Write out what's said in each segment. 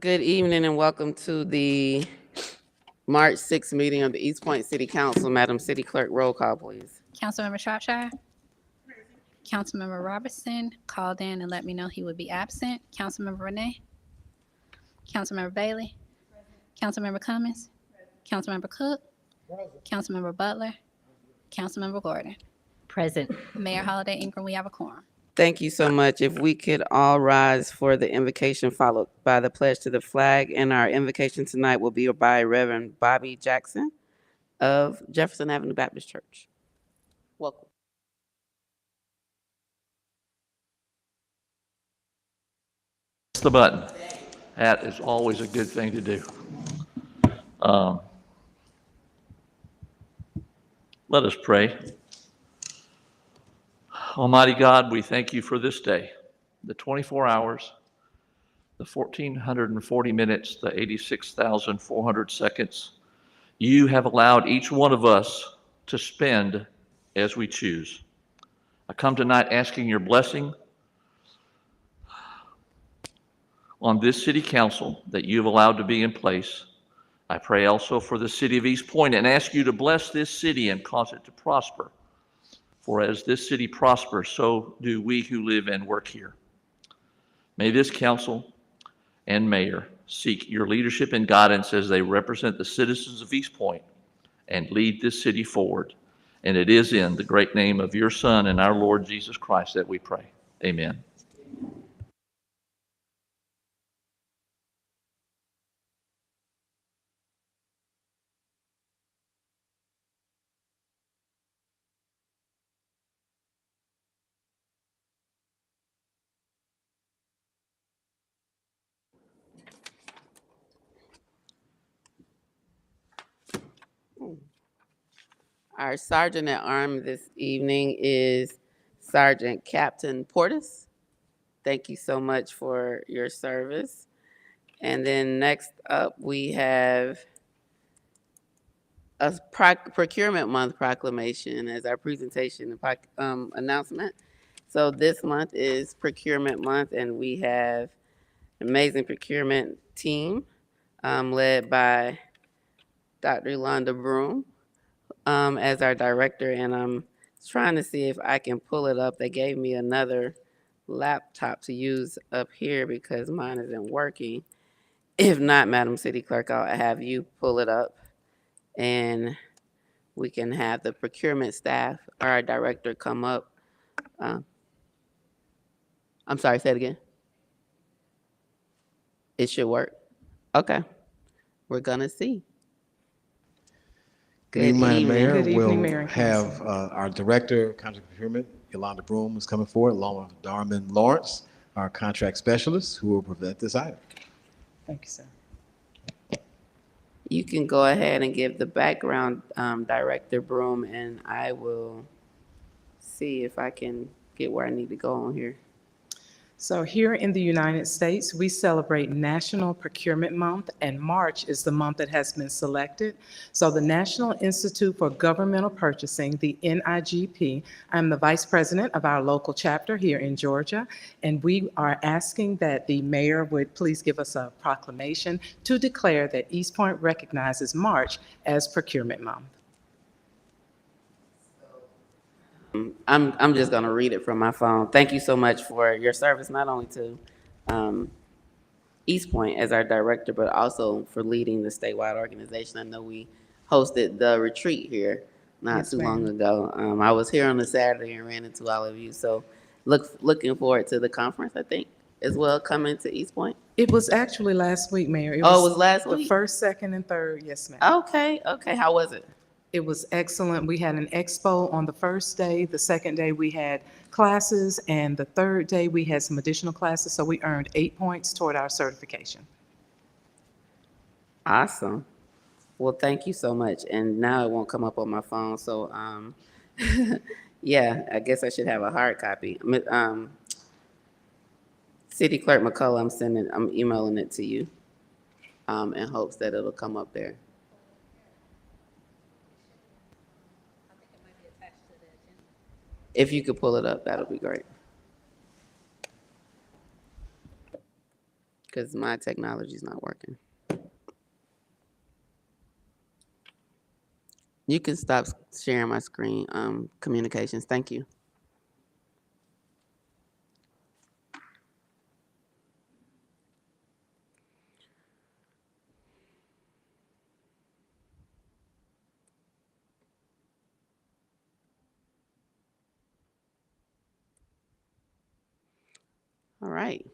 Good evening and welcome to the March 6th meeting of the East Point City Council. Madam City Clerk, roll call, please. Councilmember Shropshire. Councilmember Robertson called in and let me know he would be absent. Councilmember Renee. Councilmember Bailey. Councilmember Cummings. Councilmember Cook. Councilmember Butler. Councilmember Gordon. Present. Mayor Holiday Ingram, we have a quorum. Thank you so much. If we could all rise for the invocation followed by the pledge to the flag. And our invocation tonight will be by Reverend Bobby Jackson of Jefferson Avenue Baptist Church. Welcome. The button. That is always a good thing to do. Let us pray. Almighty God, we thank you for this day, the 24 hours, the 1,440 minutes, the 86,400 seconds you have allowed each one of us to spend as we choose. I come tonight asking your blessing on this city council that you've allowed to be in place. I pray also for the city of East Point and ask you to bless this city and cause it to prosper. For as this city prospers, so do we who live and work here. May this council and mayor seek your leadership and guidance as they represent the citizens of East Point and lead this city forward. And it is in the great name of your Son and our Lord Jesus Christ that we pray. Amen. Our Sergeant at Arms this evening is Sergeant Captain Portis. Thank you so much for your service. And then next up, we have a procurement month proclamation as our presentation announcement. So this month is procurement month, and we have an amazing procurement team led by Dr. Yolanda Broom as our director. And I'm trying to see if I can pull it up. They gave me another laptop to use up here because mine isn't working. If not, Madam City Clerk, I'll have you pull it up and we can have the procurement staff or our director come up. I'm sorry, say it again. It should work. Okay. We're gonna see. Good evening, Madam Mayor. Good evening, We'll Mayor and have our Director of Contract Procurement, Yolanda Broom, is coming forward, along with Darman Lawrence, our Contract Specialist, who will present this item. Thank you, sir. You can go ahead and give the background, Director Broom, and I will see if I can get where I need to go on here. So here in the United States, we celebrate National Procurement Month, and March is the month that has been selected. So the National Institute for Governmental Purchasing, the NIGP, I'm the Vice President of our local chapter here in Georgia, and we are asking that the mayor would please give us a proclamation to declare that East Point recognizes March as Procurement Month. I'm just gonna read it from my phone. Thank you so much for your service, not only to East Point as our director, but also for leading the statewide organization. I know we hosted the retreat here not Yes, too ma'am. long ago. I was here on a Saturday and ran into all of you. So looking forward to the conference, I think, as well, coming to East Point. It was actually last week, Mayor. Oh, it was last the week? first, second, and third. Yes, ma'am. Okay. How was it? It was excellent. We had an expo on the first day. The second day, we had classes, and the third day, we had some additional classes, so we earned 8 points toward our certification. Awesome. Well, thank you so much. And now it won't come up on my phone. So, yeah, I guess I should have a hard copy. City Clerk McCullough, I'm emailing it to you in hopes that it'll come up there. If you could pull it up, that'll be great. because my technology is not working. You can stop sharing my screen, communications. Thank you. All right.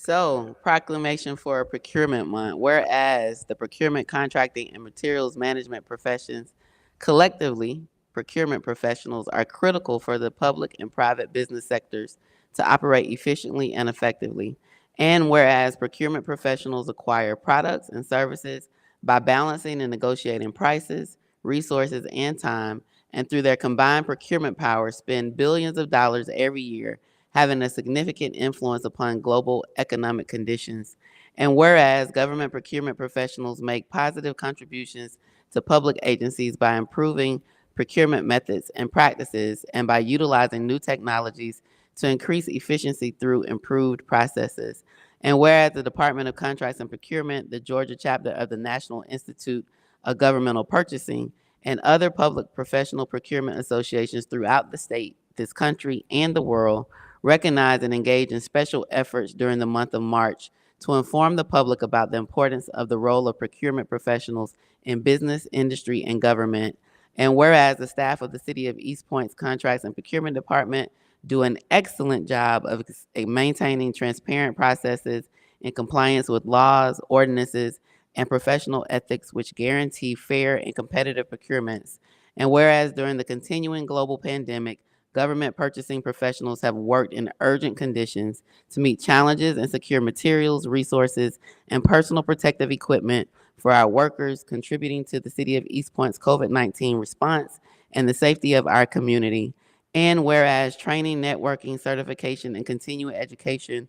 So, proclamation for procurement month. Whereas the procurement, contracting, and materials management professions collectively, procurement professionals are critical for the public and private business sectors to operate efficiently and effectively. And whereas procurement professionals acquire products and services by balancing and negotiating prices, resources, and time, and through their combined procurement power, spend billions of dollars every year having a significant influence upon global economic conditions. And whereas government procurement professionals make positive contributions to public agencies by improving procurement methods and practices and by utilizing new technologies to increase efficiency through improved processes. And whereas the Department of Contracts and Procurement, the Georgia chapter of the National Institute of Governmental Purchasing, and other public professional procurement associations throughout the state, this country, and the world recognize and engage in special efforts during the month of March to inform the public about the importance of the role of procurement professionals in business, industry, and government. And whereas the staff of the City of East Point's Contracts and Procurement Department do an excellent job of maintaining transparent processes in compliance with laws, ordinances, and professional ethics which guarantee fair and competitive procurements. And whereas during the continuing global pandemic, government purchasing professionals have worked in urgent conditions to meet challenges and secure materials, resources, and personal protective equipment for our workers, contributing to the City of East Point's COVID-19 response and the safety of our community. And whereas training, networking, certification, and continuing education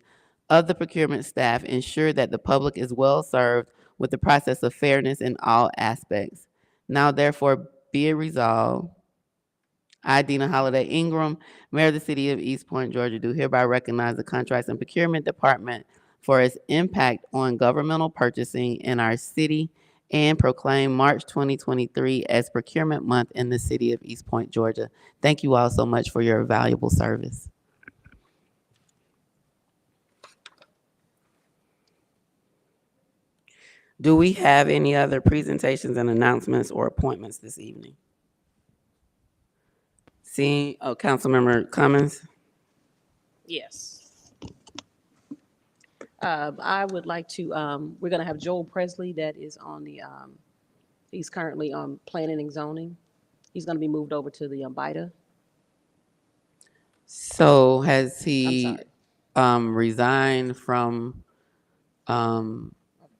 of the procurement staff ensure that the public is well served with the process of fairness in all aspects. Now, therefore, be it resolved, I, Dina Holiday Ingram, Mayor of the City of East Point, Georgia, do hereby recognize the Contracts and Procurement Department for its impact on governmental purchasing in our city and proclaim March 2023 as Procurement Month in the City of East Point, Georgia. Thank you all so much for your valuable service. Do we have any other presentations and announcements or appointments this evening? Seeing, oh, Councilmember Cummings? Yes. I would like to, we're gonna have Joel Presley that is on the, he's currently on planning and zoning. He's gonna be moved over to the BITA. So has I'm he sorry. resigned from um,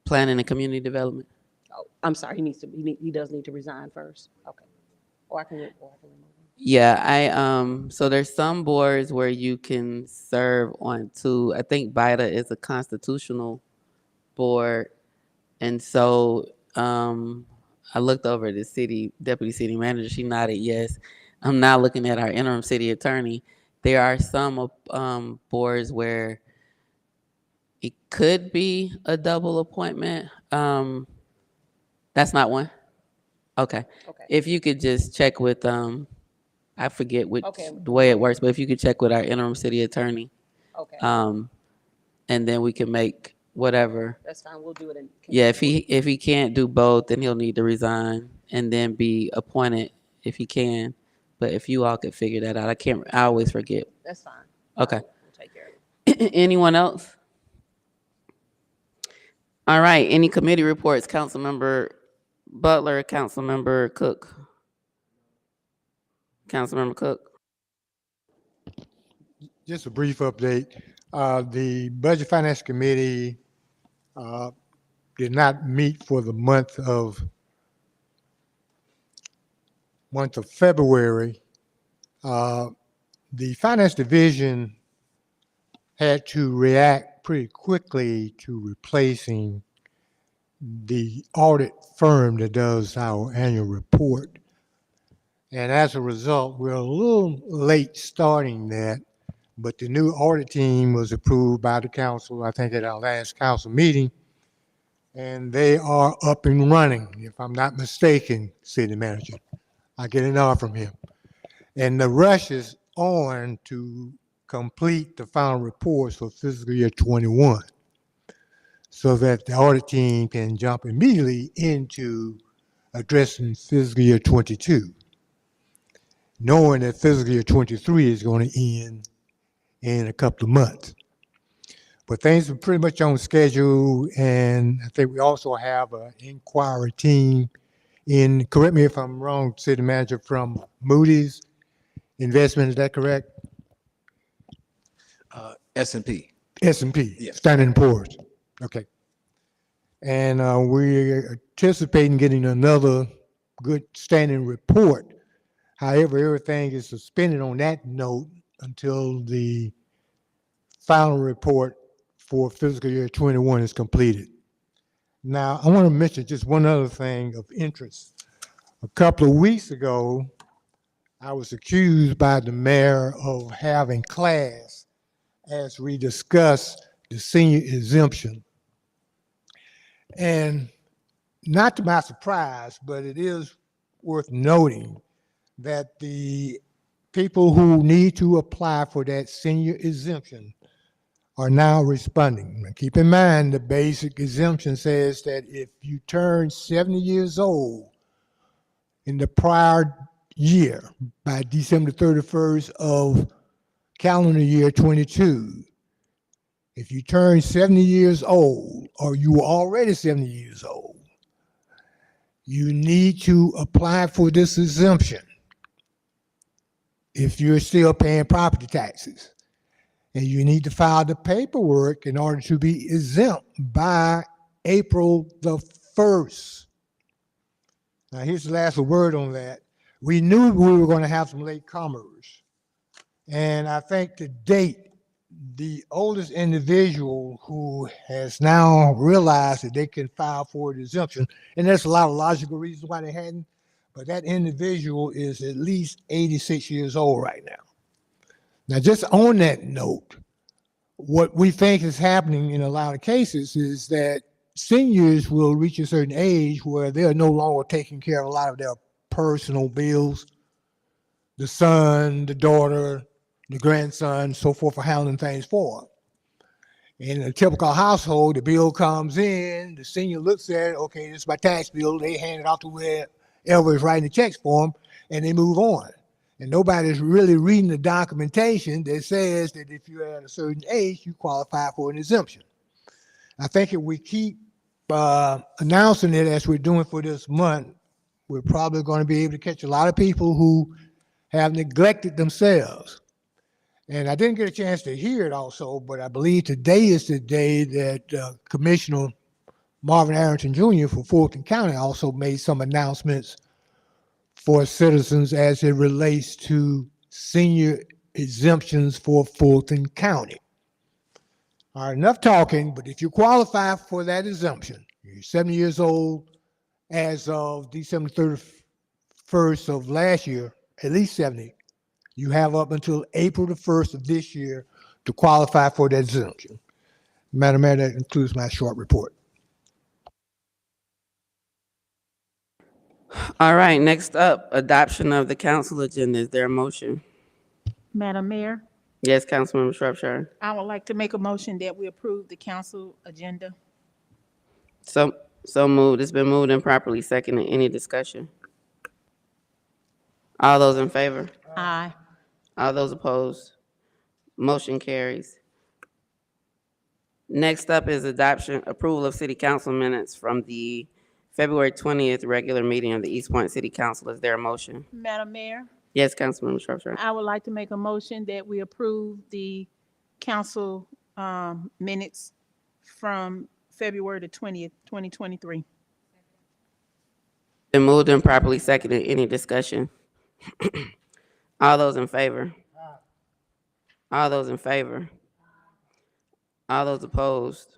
planning and community development? Oh, I'm sorry, he does need to resign first. Okay. Or I can remove him. Yeah, so there's some boards where you can serve on two. I think BITA is a constitutional board, and so I looked over at the deputy city manager. She nodded yes. I'm now looking at our interim city attorney. There are some boards where it could be a double appointment. That's not one. Okay. Okay, If you could just check with I forget which okay, the way it works, but if you could check with our interim city attorney, okay. um, and then we can make whatever. That's fine, we'll do it in Yeah, conjunction with. if he can't do both, then he'll need to resign and then be appointed if he can. But if you all could figure that out, I can't. I always forget. That's fine. Okay. We'll take care of it. Anyone else? All right. Any committee reports? Councilmember Butler, Councilmember Cook. Councilmember Cook. Just a brief update. The Budget Finance Committee uh, did not meet for the month of February. The Finance Division had to react pretty quickly to replacing the audit firm that does our annual report. And as a result, we're a little late starting that. but the new audit team was approved by the council, I think at our last council meeting, and they are up and running, if I'm not mistaken, city manager. I get an nod from him. And the rush is on to complete the final reports for fiscal year 21 so that the audit team can jump immediately into addressing fiscal year 22, knowing that fiscal year 23 is going to end in a couple of months. But things are pretty much on schedule, and I think we also have an inquiry team in, correct me if I'm wrong, city manager, from Moody's Investment, is that correct? S&P. S&P, Yes. Standard and Poor's. Okay. And we're anticipating getting another good standing report. However, everything is suspended on that note until the final report for fiscal year 21 is completed. Now, I want to mention just one other thing of interest. A couple of weeks ago, I was accused by the mayor of having class as we discussed the senior exemption. And not to my surprise, but it is worth noting that the people who need to apply for that senior exemption are now responding. Now, keep in mind, the basic exemption says that if you turn 70 years old in the prior year by December 31st of calendar year 22, if you turn 70 years old or you were already 70 years old, you need to apply for this exemption if you're still paying property taxes. And you need to file the paperwork in order to be exempt by April the 1st. Now, here's the last word on that. We knew we were going to have some late comers. And I think to date, the oldest individual who has now realized that they can file for an exemption, and there's a lot of logical reasons why they hadn't, but that individual is at least 86 years old right now. Now, just on that note, what we think is happening in a lot of cases is that seniors will reach a certain age where they're no longer taking care of a lot of their personal bills. The son, the daughter, the grandson, so forth, are handling things for them. In a typical household, the bill comes in, the senior looks at it, okay, this is my tax bill, they hand it off to wherever is writing the checks for them, and they move on. And nobody's really reading the documentation that says that if you're at a certain age, you qualify for an exemption. I think if we keep announcing it as we're doing for this month, we're probably going to be able to catch a lot of people who have neglected themselves. And I didn't get a chance to hear it also, but I believe today is the day that Commissioner Marvin Arrington Jr. for Fulton County also made some announcements for citizens as it relates to senior exemptions for Fulton County. All right, enough talking, but if you qualify for that exemption, you're 70 years old as of December 31st of last year, at least 70, you have up until April the 1st of this year to qualify for that exemption. Madam Mayor, that concludes my short report. All right, next up, adoption of the council agenda. Is there a motion? Madam Mayor, Yes, Councilmember Shropshire. I would like to make a motion that we approve the council agenda. So, so moved. It's been moved and properly seconded. Any discussion? All those in favor? Aye. All those opposed? Motion carries. Next up is approval of city council minutes from the February 20th regular meeting of the East Point City Council. Is there a motion? Madam Mayor, Yes, Councilmember Shropshire. I would like to make a motion that we approve the council minutes from February the 20th, 2023. Been moved and properly seconded. Any discussion? All those in favor? All those in favor? All those opposed?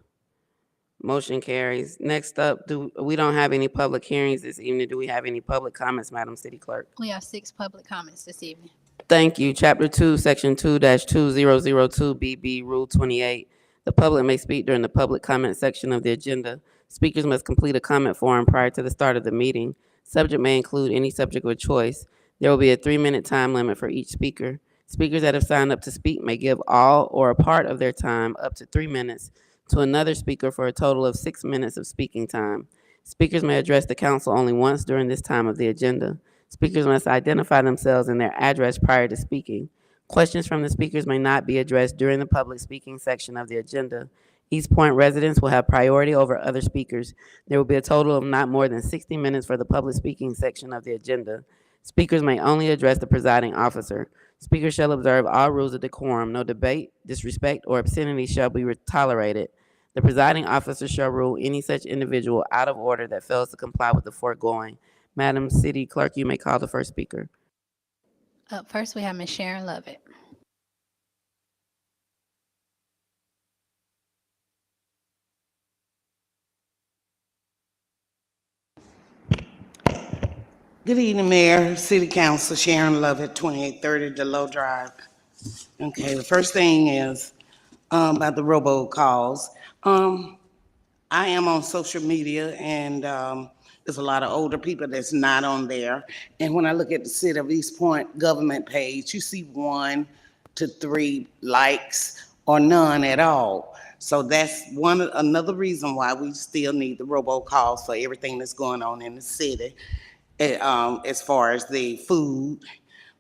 Motion carries. Next up, we don't have any public hearings this evening. Do we have any public comments, Madam City Clerk? We have 6 public comments this evening. Thank you. Chapter 2, Section 2-2002 BB, Rule 28. The public may speak during the public comment section of the agenda. Speakers must complete a comment form prior to the start of the meeting. Subject may include any subject of choice. There will be a 3-minute time limit for each speaker. Speakers that have signed up to speak may give all or a part of their time, up to 3 minutes, to another speaker for a total of 6 minutes of speaking time. Speakers may address the council only once during this time of the agenda. Speakers must identify themselves and their address prior to speaking. Questions from the speakers may not be addressed during the public speaking section of the agenda. East Point residents will have priority over other speakers. There will be a total of not more than 60 minutes for the public speaking section of the agenda. Speakers may only address the presiding officer. Speakers shall observe all rules of decorum. No debate, disrespect, or obscenity shall be tolerated. The presiding officer shall rule any such individual out of order that fails to comply with the foregoing. Madam City Clerk, you may call the first speaker. Up first, we have Ms. Sharon Lovett. Good evening, Mayor, City Council, Sharon Lovett, 2830 Delow Drive. Okay, the first thing is about the robocalls. I am on social media, and there's a lot of older people that's not on there. And when I look at the City of East Point government page, you see 1 to 3 likes or none at all. So that's another reason why we still need the robocalls for everything that's going on in the city. As far as the food,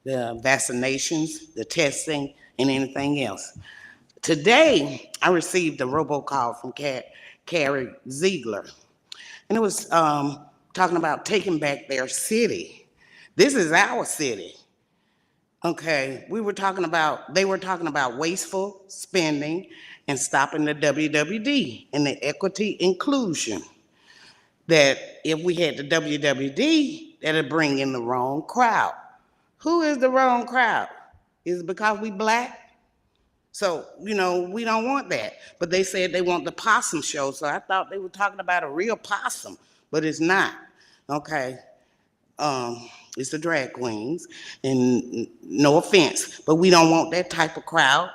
the vaccinations, the testing, and anything else. Today, I received a robocall from Carrie Ziegler, and it was talking about taking back their city. This is our city. Okay, they were talking about wasteful spending and stopping the WWD and the equity inclusion. That if we had the WWD, that'd bring in the wrong crowd. Who is the wrong crowd? Is it because we black? So, we don't want that. But they said they want the possum show, so I thought they were talking about a real possum, but it's not. Okay. It's the drag queens, and no offense, but we don't want that type of crowd,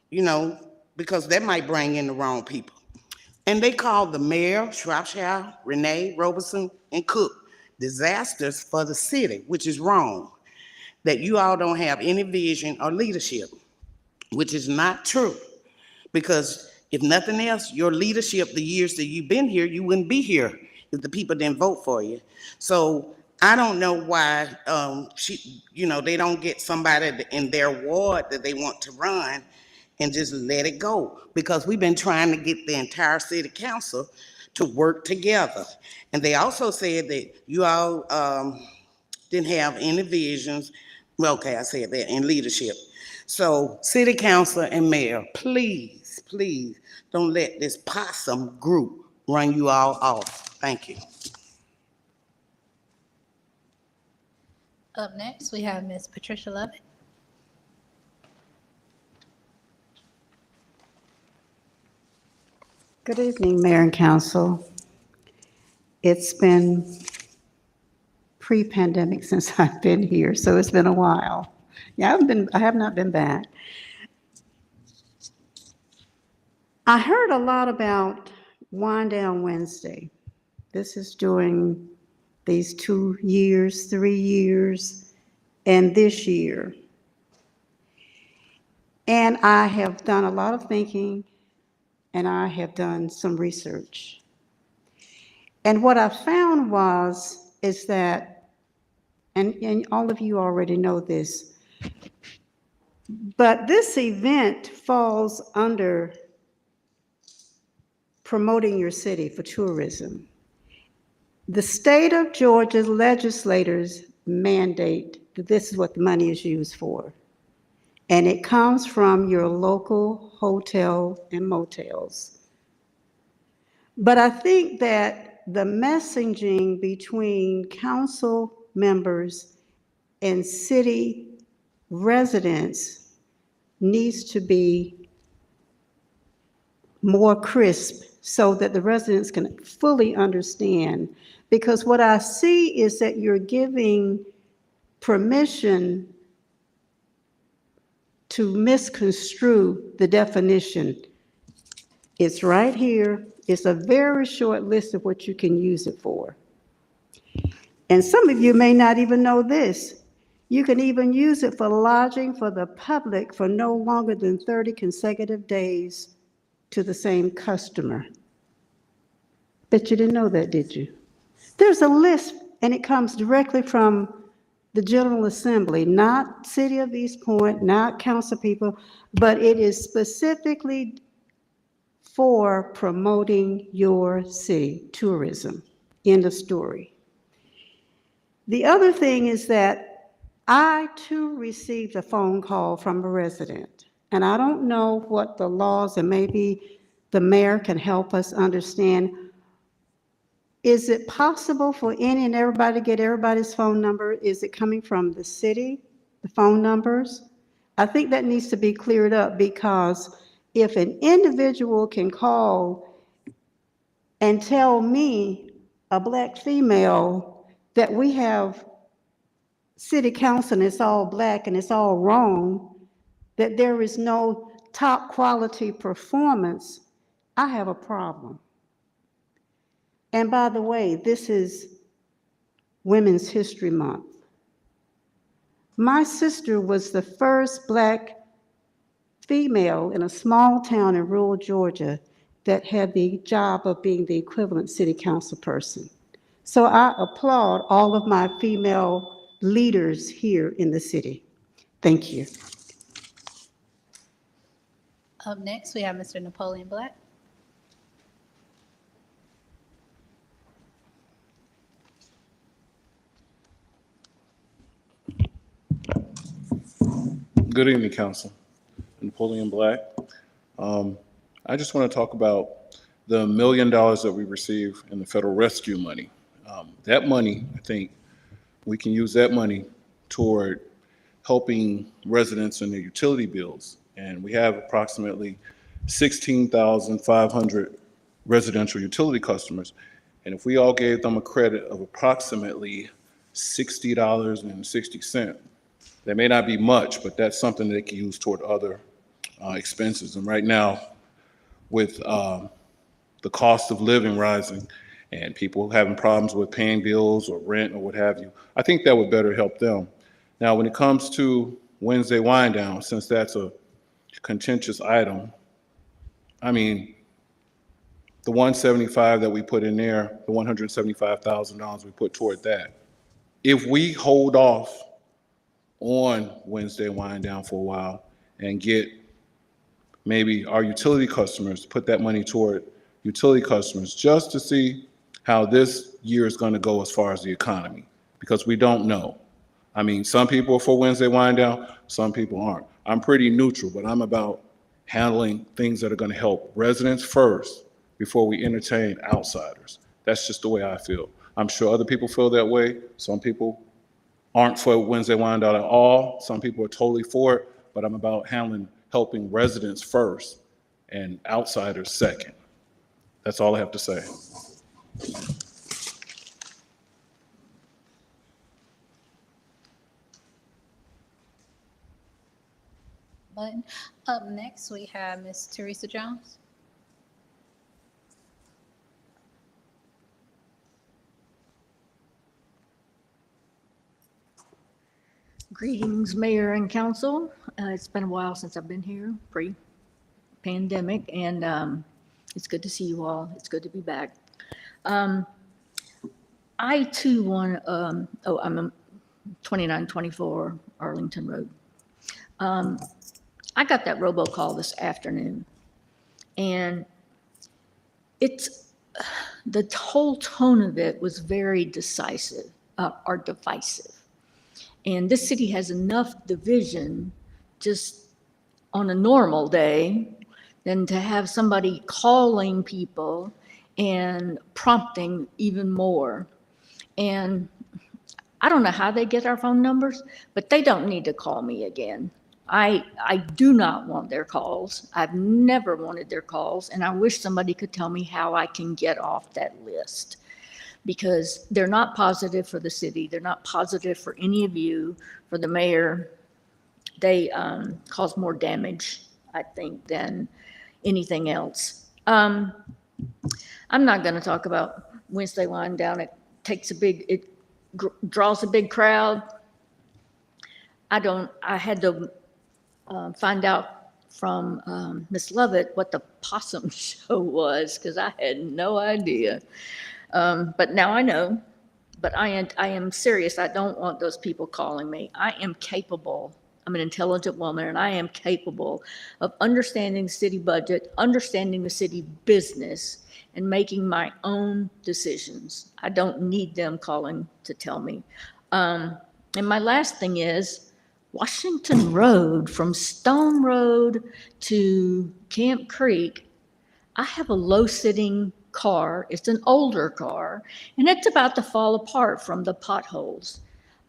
you know, because that might bring in the wrong people. And they called the mayor, Shropshire, Renee, Robertson, and Cook disasters for the city, which is wrong. That you all don't have any vision or leadership, which is not true. Because if nothing else, your leadership, the years that you've been here, you wouldn't be here if the people didn't vote for you. So I don't know why they don't get somebody in their ward that they want to run and just let it go. Because we've been trying to get the entire city council to work together. And they also said that you all didn't have any visions. Well, okay, I said that, in leadership. So, city council and mayor, please, please don't let this possum group run you all off. Thank you. Up next, we have Ms. Patricia Lovett. Good evening, Mayor and Council. It's been pre-pandemic since I've been here, so it's been a while. Yeah, I have not been back. I heard a lot about Wind Down Wednesday. This is during these 2 years, 3 years, and this year. And I have done a lot of thinking, and I have done some research. And what I found is that, and all of you already know this, but this event falls under promoting your city for tourism. The state of Georgia's legislators mandate that this is what the money is used for. And it comes from your local hotel and motels. But I think that the messaging between council members and city residents needs to be more crisp so that the residents can fully understand. Because what I see is that you're giving permission to misconstrue the definition. It's right here. It's a very short list of what you can use it for. And some of you may not even know this. You can even use it for lodging for the public for no longer than 30 consecutive days to the same customer. Bet you didn't know that, did you? There's a list, and it comes directly from the General Assembly, not City of East Point, not council people, but it is specifically for promoting your city, tourism. End of story. The other thing is that I too received a phone call from a resident, and I don't know what the laws, and maybe the mayor can help us understand. Is it possible for any and everybody to get everybody's phone number? Is it coming from the city, the phone numbers? I think that needs to be cleared up, because if an individual can call and tell me, a Black female, that we have city council and it's all Black and it's all wrong, that there is no top quality performance, I have a problem. And by the way, this is Women's History Month. My sister was the first Black female in a small town in rural Georgia that had the job of being the equivalent city council person. So I applaud all of my female leaders here in the city. Thank you. Up next, we have Mr. Napoleon Black. Good evening, Council. Napoleon Black. I just want to talk about the $1 million that we receive in the federal rescue money. That money, I think we can use that money toward helping residents in their utility bills. And we have approximately 16,500 residential utility customers. And if we all gave them a credit of approximately $60.60, that may not be much, but that's something they can use toward other expenses. And right now, with the cost of living rising and people having problems with paying bills or rent or what have you, I think that would better help them. Now, when it comes to Wednesday wind down, since that's a contentious item, I mean, the 175 that we put in there, the $175,000 we put toward that, if we hold off on Wednesday wind down for a while and get maybe our utility customers, put that money toward utility customers just to see how this year is going to go as far as the economy, because we don't know. I mean, some people are for Wednesday wind down, some people aren't. I'm pretty neutral, but I'm about handling things that are going to help residents first before we entertain outsiders. That's just the way I feel. I'm sure other people feel that way. Some people aren't for Wednesday wind down at all. Some people are totally for it, but I'm about helping residents first and outsiders second. That's all I have to say. Button. Up next, we have Ms. Teresa Jones. Greetings, Mayor and Council. It's been a while since I've been here, pre-pandemic, and it's good to see you all. It's good to be back. I too want, I'm 2924 Arlington Road. I got that robocall this afternoon, and the whole tone of it was very decisive or divisive. And this city has enough division just on a normal day than to have somebody calling people and prompting even more. And I don't know how they get our phone numbers, but they don't need to call me again. I do not want their calls. I've never wanted their calls, and I wish somebody could tell me how I can get off that list, because they're not positive for the city. They're not positive for any of you, for the mayor. they cause more damage, I think, than anything else. I'm not going to talk about Wednesday wind down. It draws a big crowd. I had to find out from Miss Lovett what the possum show was because I had no idea. But now I know. But I am serious. I don't want those people calling me. I am capable. I'm an intelligent woman and I am capable of understanding the city budget, understanding the city business, and making my own decisions. I don't need them calling to tell me. And my last thing is Washington Road from Stone Road to Camp Creek. I have a low sitting car. It's an older car, and it's about to fall apart from the potholes.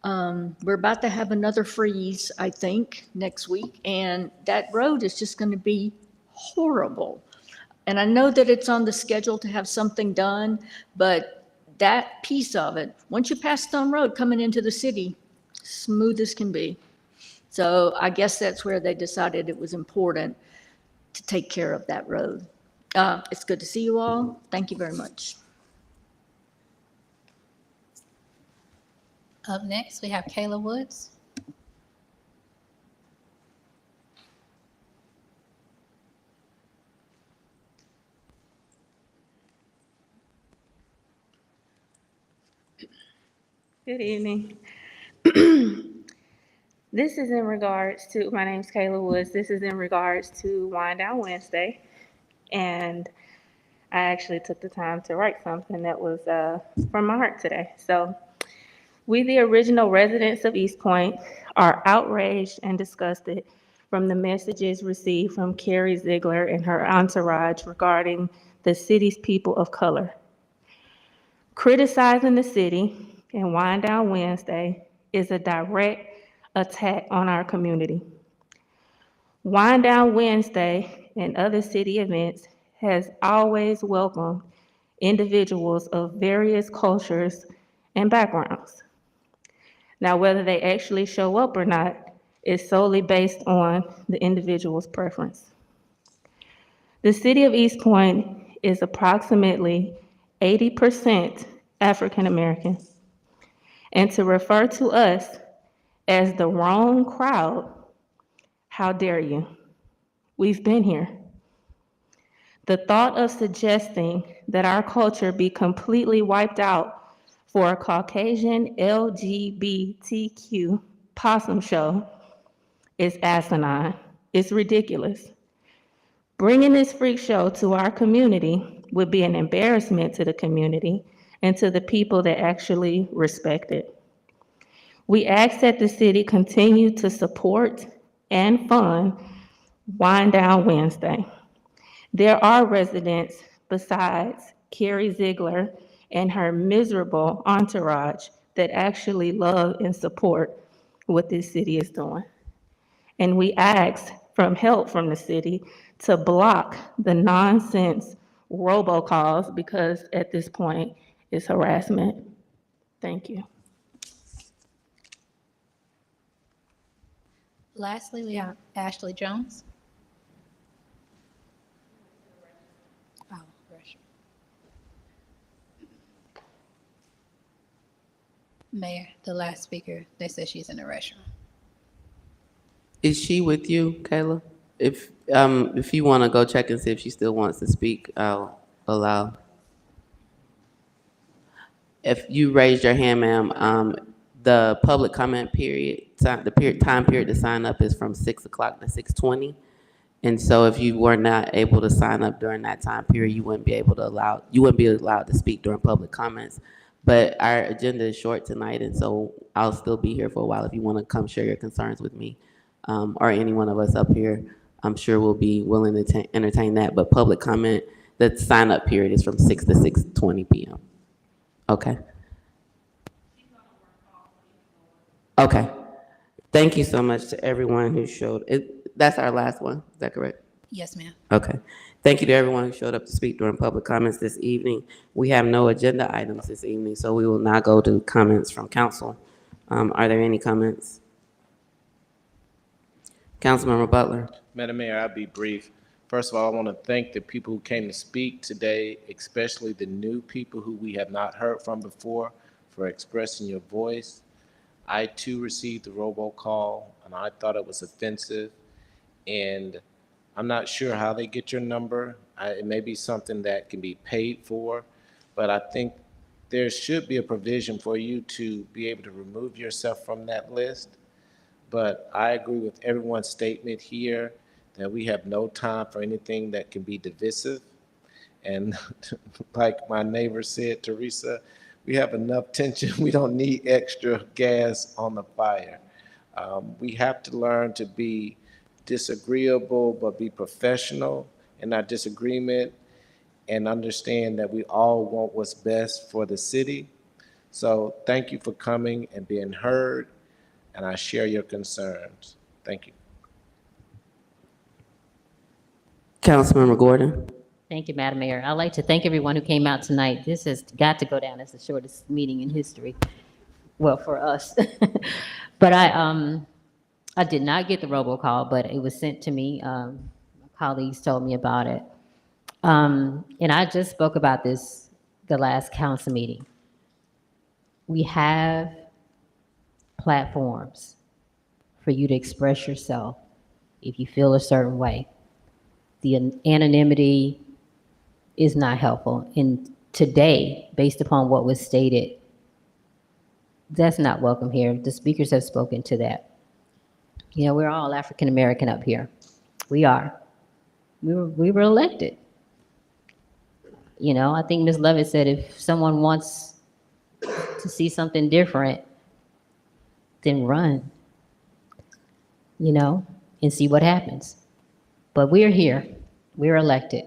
We're about to have another freeze, I think, next week, and that road is just going to be horrible. And I know that it's on the schedule to have something done, but that piece of it, once you pass Stone Road coming into the city, smooth as can be. So I guess that's where they decided it was important to take care of that road. It's good to see you all. Thank you very much. Up next, we have Kayla Woods. Good evening. This is in regards to, my name's Kayla Woods. This is in regards to Wind Down Wednesday. And I actually took the time to write something that was from my heart today. So, we, the original residents of East Point, are outraged and disgusted from the messages received from Carrie Ziegler and her entourage regarding the city's people of color. Criticizing the city and Wind Down Wednesday is a direct attack on our community. Wind Down Wednesday and other city events has always welcomed individuals of various cultures and backgrounds. Now, whether they actually show up or not is solely based on the individual's preference. The city of East Point is approximately 80% African American. And to refer to us as the wrong crowd, how dare you? We've been here. The thought of suggesting that our culture be completely wiped out for a Caucasian LGBTQ possum show is asinine. It's ridiculous. Bringing this freak show to our community would be an embarrassment to the community and to the people that actually respect it. We ask that the city continue to support and fund Wind Down Wednesday. There are residents besides Carrie Ziegler and her miserable entourage that actually love and support what this city is doing. And we ask for help from the city to block the nonsense robocalls because at this point it's harassment. Thank you. Lastly, we have Ashley Jones. Oh, Russia. Mayor, the last speaker, they said she's in the restroom. Is she with you, Kayla? If you want to go check and see if she still wants to speak, I'll allow. If you raised your hand, ma'am, the public comment period, time period to sign up is from 6 o'clock to 6:20. And so if you were not able to sign up during that time period, you wouldn't be allowed to speak during public comments. But our agenda is short tonight, and so I'll still be here for a while if you want to come share your concerns with me, or any one of us up here. I'm sure we'll be willing to entertain that. But public comment, the sign up period is from 6 to 6:20 p.m. Okay. Okay. Thank you so much to everyone who showed it. That's our last one. Is that correct? Yes, ma'am. Okay. Thank you to everyone who showed up to speak during public comments this evening. We have no agenda items this evening, so we will now go to comments from council. Are there any comments? Councilmember Butler. Madam Mayor, I'll be brief. First of all, I want to thank the people who came to speak today, especially the new people who we have not heard from before, for expressing your voice. I too received the robocall, and I thought it was offensive. And I'm not sure how they get your number. It may be something that can be paid for, but I think there should be a provision for you to be able to remove yourself from that list. But I agree with everyone's statement here that we have no time for anything that can be divisive. And like my neighbor said, Teresa, we have enough tension. We don't need extra gas on the fire. We have to learn to be disagreeable, but be professional in our disagreement and understand that we all want what's best for the city. So thank you for coming and being heard, and I share your concerns. Thank you. Councilmember Gordon. Thank you, Madam Mayor. I'd like to thank everyone who came out tonight. This has got to go down as the shortest meeting in history. Well, for us. But I did not get the robocall, but it was sent to me. My colleagues told me about it. And I just spoke about this the last council meeting. We have platforms for you to express yourself if you feel a certain way. The anonymity is not helpful. And today, based upon what was stated, that's not welcome here. The speakers have spoken to that. You know, we're all African American up here. We are. We were elected. You know, I think Ms. Levitt said if someone wants to see something different, then run, you know, and see what happens. But we're here. We're elected.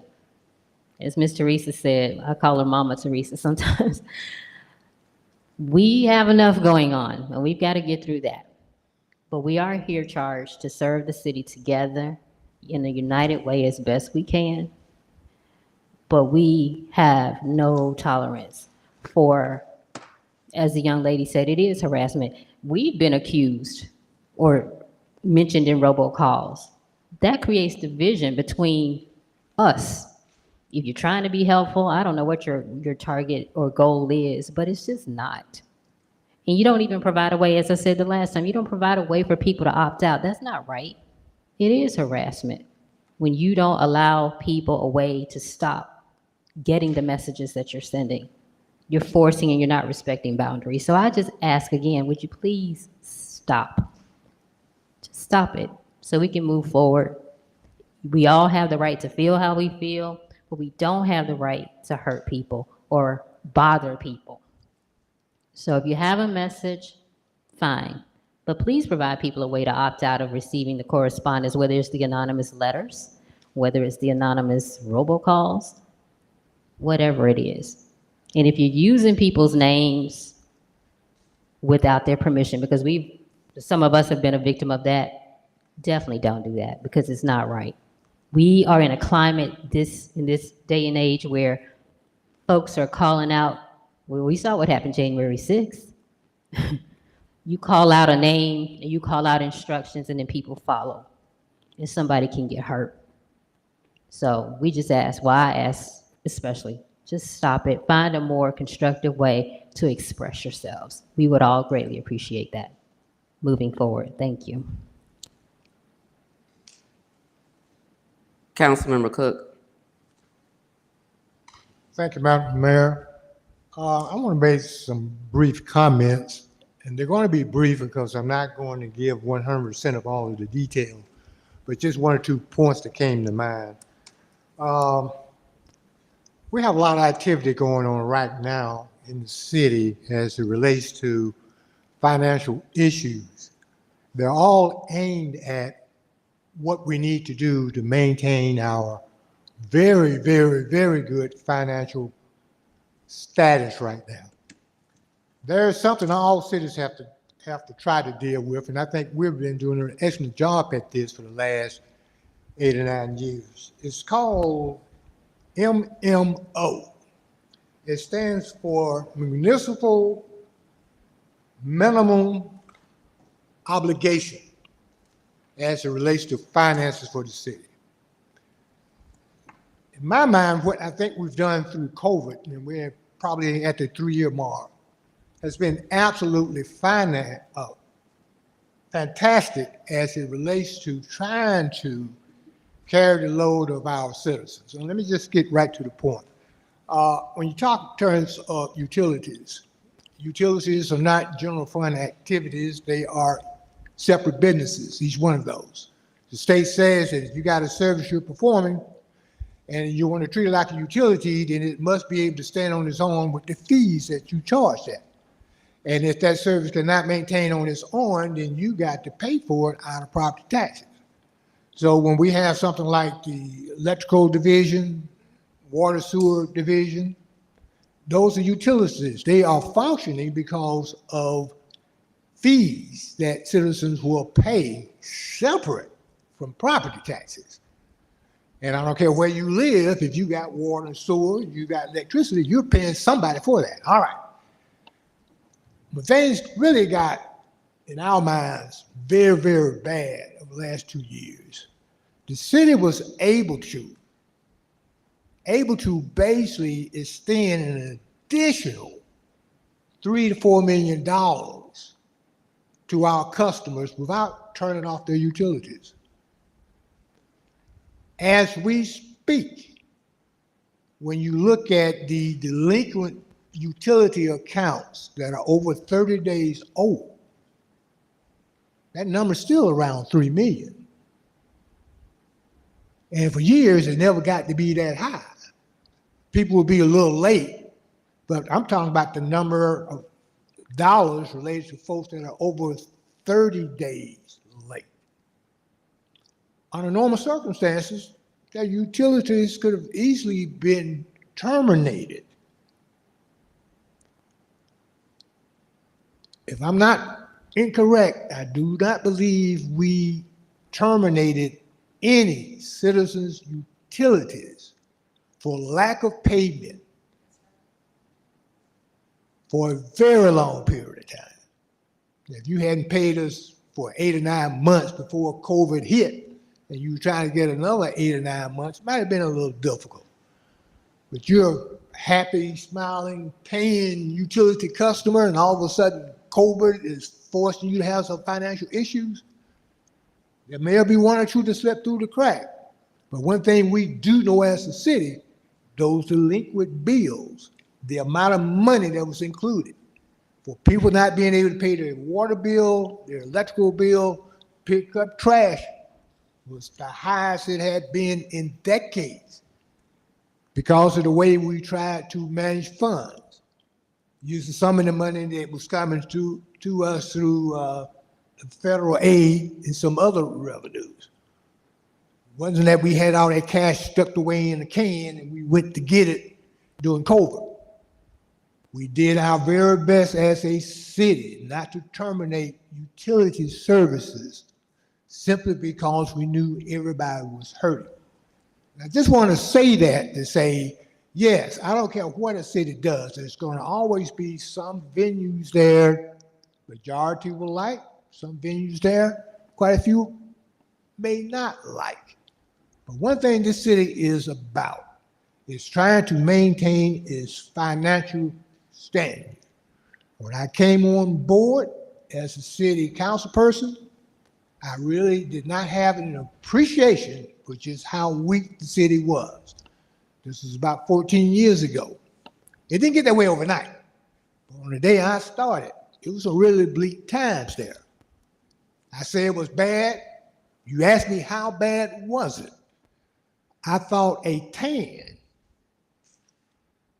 As Ms. Teresa said, I call her Mama Teresa sometimes. We have enough going on, and we've got to get through that. But we are here charged to serve the city together in a united way as best we can. But we have no tolerance for, as the young lady said, it is harassment. We've been accused or mentioned in robocalls. That creates division between us. If you're trying to be helpful, I don't know what your target or goal is, but it's just not. And you don't even provide a way, as I said the last time, you don't provide a way for people to opt out. That's not right. It is harassment when you don't allow people a way to stop getting the messages that you're sending. You're forcing and you're not respecting boundaries. So I just ask again, would you please stop? Just stop it so we can move forward. We all have the right to feel how we feel, but we don't have the right to hurt people or bother people. So if you have a message, fine. But please provide people a way to opt out of receiving the correspondence, whether it's the anonymous letters, whether it's the anonymous robocalls, whatever it is. And if you're using people's names without their permission, because some of us have been a victim of that, definitely don't do that because it's not right. We are in a climate in this day and age where folks are calling out. Well, we saw what happened January 6th. You call out a name and you call out instructions and then people follow and somebody can get hurt. So we just ask, well, I ask especially, just stop it. Find a more constructive way to express yourselves. We would all greatly appreciate that moving forward. Thank you. Councilmember Cook. Thank you, Madam Mayor. I want to make some brief comments, and they're going to be brief because I'm not going to give 100% of all of the detail, but just one or two points that came to mind. We have a lot of activity going on right now in the city as it relates to financial issues. They're all aimed at what we need to do to maintain our very, very, very good financial status right now. There's something all cities have to try to deal with, and I think we've been doing an excellent job at this for the last 8 or 9 years. It's called MMO. It stands for Municipal Minimum Obligation. as it relates to finances for the city. In my mind, what I think we've done through COVID, and we're probably at the 3-year mark, has been absolutely fantastic as it relates to trying to carry the load of our citizens. And let me just get right to the point. When you talk in terms of utilities, utilities are not general fund activities. They are separate businesses, each one of those. The state says that if you got a service you're performing and you want to treat it like a utility, then it must be able to stand on its own with the fees that you charge that. And if that service cannot maintain on its own, then you got to pay for it out of property taxes. So when we have something like the electrical division, water sewer division, those are utilities. They are functioning because of fees that citizens will pay separate from property taxes. And I don't care where you live, if you got water and sewer, you got electricity, you're paying somebody for that. All right. But things really got, in our minds, very, very bad over the last 2 years. The city was able to basically extend an additional $3 to $4 million to our customers without turning off their utilities. As we speak, when you look at the delinquent utility accounts that are over 30 days old, that number's still around 3 million. And for years, it never got to be that high. People will be a little late, but I'm talking about the number of dollars related to folks that are over 30 days late. Under normal circumstances, their utilities could have easily been terminated. If I'm not incorrect, I do not believe we terminated any citizens' utilities for lack of payment for a very long period of time. If you hadn't paid us for 8 or 9 months before COVID hit, and you were trying to get another 8 or 9 months, it might have been a little difficult. But you're happy, smiling, paying utility customer, and all of a sudden COVID is forcing you to have some financial issues. There may be one or two that slip through the crack. But one thing we do know as a city, those delinquent bills, the amount of money that was included for people not being able to pay their water bill, their electrical bill, pick up trash, was the highest it had been in decades because of the way we tried to manage funds, using some of the money that was coming to us through federal aid and some other revenues. It wasn't that we had all that cash stuck away in a can and we went to get it during COVID. We did our very best as a city not to terminate utility services simply because we knew everybody was hurting. I just want to say that to say, yes, I don't care what a city does, there's going to always be some venues there majority will like, some venues there, quite a few may not like. But one thing this city is about is trying to maintain its financial standing. When I came on board as a city council person, I really did not have an appreciation for just how weak the city was. This was about 14 years ago. It didn't get that way overnight. But on the day I started, it was a really bleak times there. I say it was bad. You asked me how bad was it? I thought a TAN,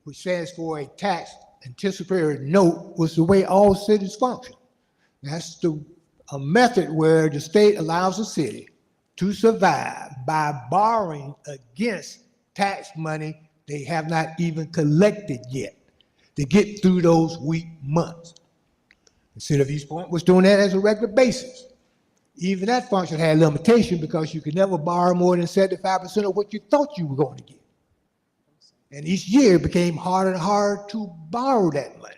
which stands for a tax anticipatory note, was the way all cities function. That's a method where the state allows the city to survive by borrowing against tax money they have not even collected yet to get through those weak months. The city of East Point was doing that as a regular basis. Even that function had limitation because you could never borrow more than 75% of what you thought you were going to get. And each year it became harder and harder to borrow that money.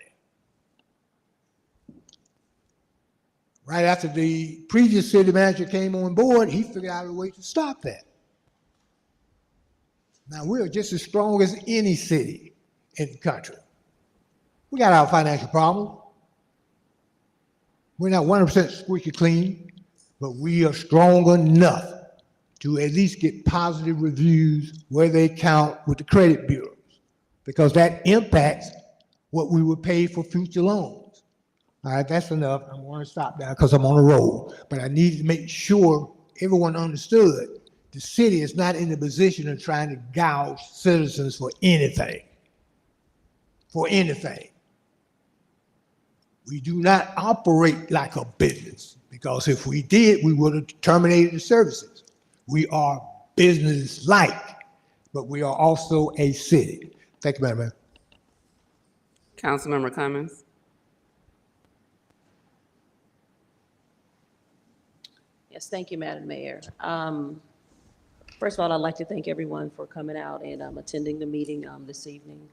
Right after the previous city manager came on board, he figured out a way to stop that. Now we're just as strong as any city in the country. We got our financial problems. We're not 100% squeaky clean, but we are strong enough to at least get positive reviews where they count with the credit bureaus, because that impacts what we would pay for future loans. All right, that's enough. I'm going to stop now because I'm on a roll. But I needed to make sure everyone understood the city is not in the position of trying to gouge citizens for anything. For anything. We do not operate like a business, because if we did, we would have terminated the services. We are business-like, but we are also a city. Thank you, Madam Mayor. Councilmember Cummings. Yes, thank you, Madam Mayor. First of all, I'd like to thank everyone for coming out and attending the meeting this evening.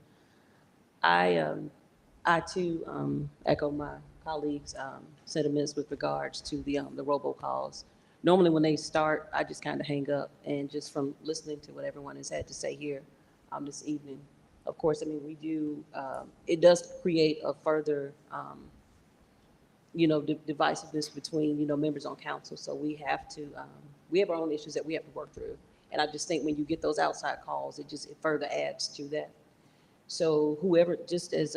I, um, I too echo my colleagues' sentiments with regards to the robocalls. Normally, when they start, I just kind of hang up, and just from listening to what everyone has had to say here this evening, of course, I mean, we do. It does create a further, divisiveness between members on council. So we have our own issues that we have to work through. And I just think when you get those outside calls, it further adds to that. So whoever, just as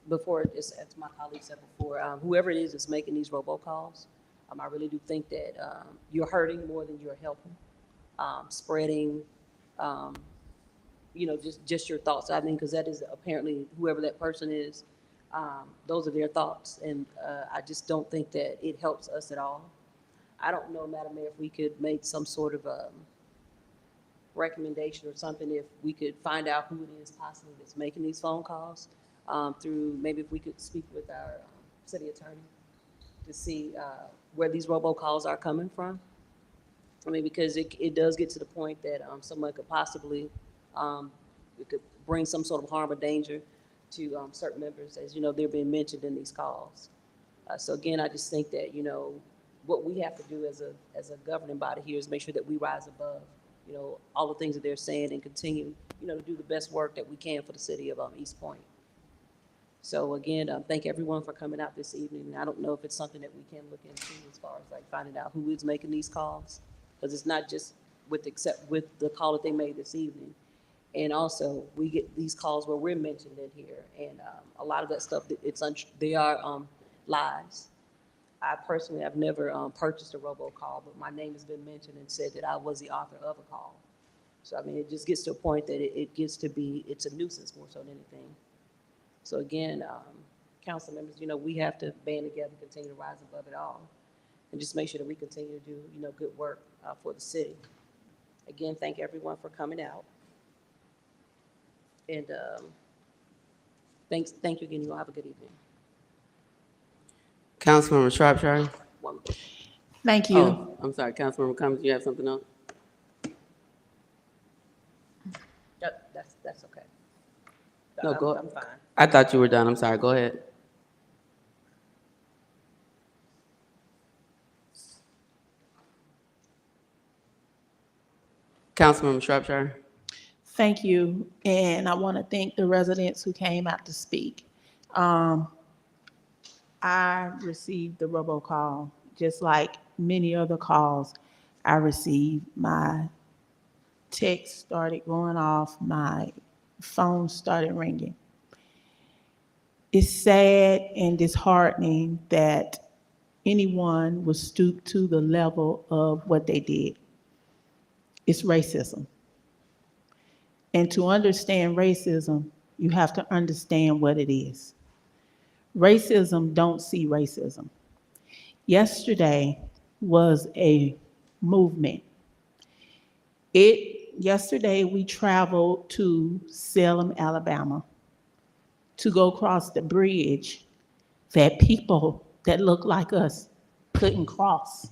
before, just as my colleague said before, whoever it is that's making these robocalls, I really do think that you're hurting more than you're helping, spreading, um, just your thoughts. I mean, because that is apparently whoever that person is, those are their thoughts, and I just don't think that it helps us at all. I don't know, Madam Mayor, if we could make some sort of recommendation or something, if we could find out who it is possibly that's making these phone calls, through, maybe if we could speak with our city attorney to see where these robocalls are coming from. I mean, because it does get to the point that someone could possibly, it could bring some sort of harm or danger to certain members, as they're being mentioned in these calls. So again, I just think that, what we have to do as a governing body here is make sure that we rise above, all the things that they're saying, and continue, to do the best work that we can for the city of East Point. So again, thank everyone for coming out this evening. I don't know if it's something that we can look into as far as like finding out who is making these calls, because it's not just except with the call that they made this evening. And also, we get these calls where we're mentioned in here, and a lot of that stuff, they are lies. I personally have never purchased a robocall, but my name has been mentioned and said that I was the author of a call. So I mean, it just gets to a point that it gets to be, it's a nuisance more so than anything. So again, council members, we have to band together, continue to rise above it all, and just make sure that we continue to do, good work for the city. Again, thank everyone for coming out. And thank you again. You all have a good evening. Councilmember Shropshire. One. Thank you. Oh, I'm sorry, Councilmember Cummings, you have something else? That's okay. No, go. I'm fine. I thought you were done. I'm sorry. Go ahead. Councilmember Shropshire. Thank you. And I want to thank the residents who came out to speak. Um, I received the robocall, just like many other calls I received. My text started going off, my phone started ringing. It's sad and disheartening that anyone would stoop to the level of what they did. It's racism. And to understand racism, you have to understand what it is. Racism don't see racism. Yesterday was a movement. Yesterday we traveled to Salem, Alabama to go cross the bridge that people that look like us couldn't cross.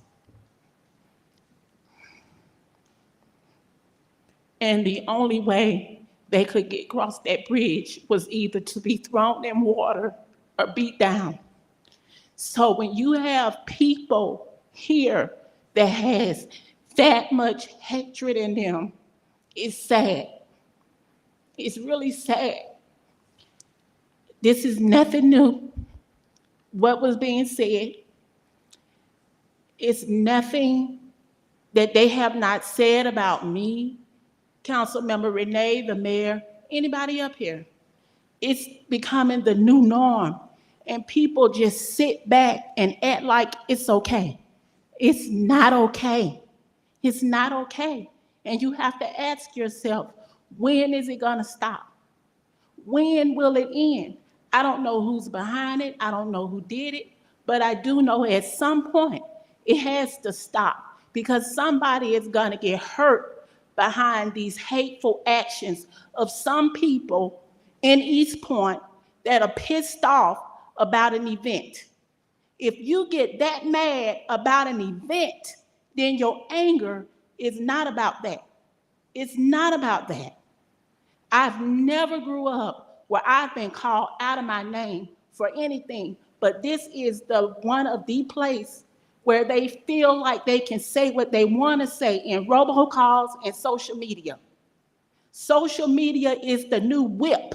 And the only way they could get across that bridge was either to be thrown in water or beat down. So when you have people here that has that much hatred in them, it's sad. It's really sad. This is nothing new. What was being said is nothing that they have not said about me, Councilmember Renee, the mayor, anybody up here. It's becoming the new norm. And people just sit back and act like it's okay. It's not okay. It's not okay. And you have to ask yourself, when is it going to stop? When will it end? I don't know who's behind it. I don't know who did it. But I do know at some point it has to stop because somebody is going to get hurt behind these hateful actions of some people in East Point that are pissed off about an event. If you get that mad about an event, then your anger is not about that. It's not about that. I've never grew up where I've been called out of my name for anything, but this is the one of the place where they feel like they can say what they want to say in robocalls and social media. Social media is the new whip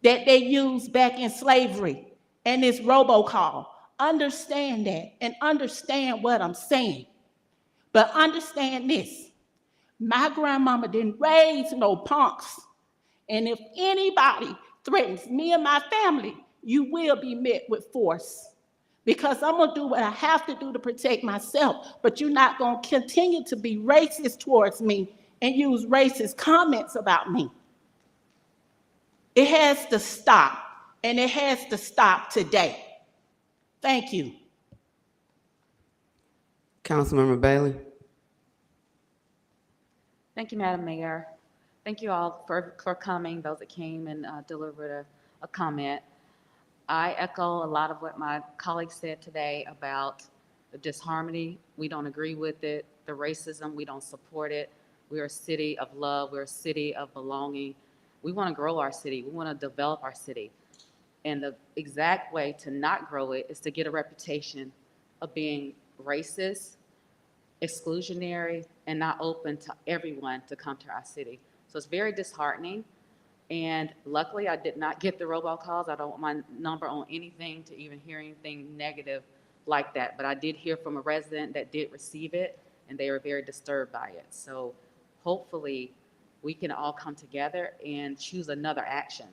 that they used back in slavery and it's robocall. Understand that and understand what I'm saying. But understand this, my grandmama didn't raise no punks. And if anybody threatens me and my family, you will be met with force. Because I'm gonna do what I have to do to protect myself, but you're not gonna continue to be racist towards me and use racist comments about me. It has to stop, and it has to stop today. Thank you. Councilmember Bailey. Thank you, Madam Mayor. Thank you all for coming, those that came and delivered a comment. I echo a lot of what my colleagues said today about the disharmony. We don't agree with it. The racism, we don't support it. We're a city of love. We're a city of belonging. We want to grow our city. We want to develop our city. And the exact way to not grow it is to get a reputation of being racist, exclusionary, and not open to everyone to come to our city. So it's very disheartening. And luckily, I did not get the robocalls. I don't want my number on anything to even hear anything negative like that. But I did hear from a resident that did receive it, and they were very disturbed by it. So hopefully, we can all come together and choose another action.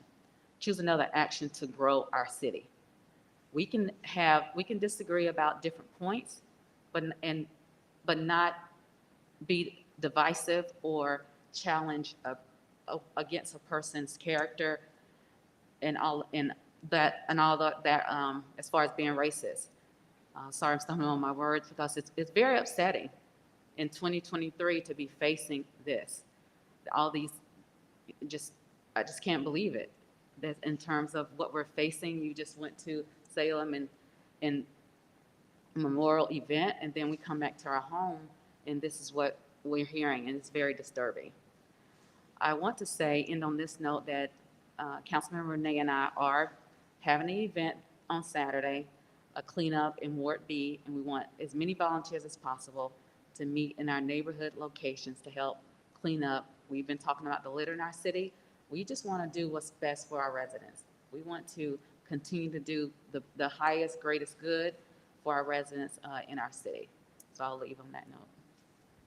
Choose another action to grow our city. We can disagree about different points, but not be divisive or challenge against a person's character and all that as far as being racist. Sorry, I'm stumbling on my words because it's very upsetting in 2023 to be facing this. All these, just I just can't believe it. That in terms of what we're facing, you just went to Salem and memorial event, and then we come back to our home, and this is what we're hearing, and it's very disturbing. I want to say, end on this note, that Councilmember Renee and I are having an event on Saturday, a cleanup in Ward B, and we want as many volunteers as possible to meet in our neighborhood locations to help clean up. We've been talking about the litter in our city. We just want to do what's best for our residents. We want to continue to do the highest, greatest good for our residents in our city. So I'll leave on that note,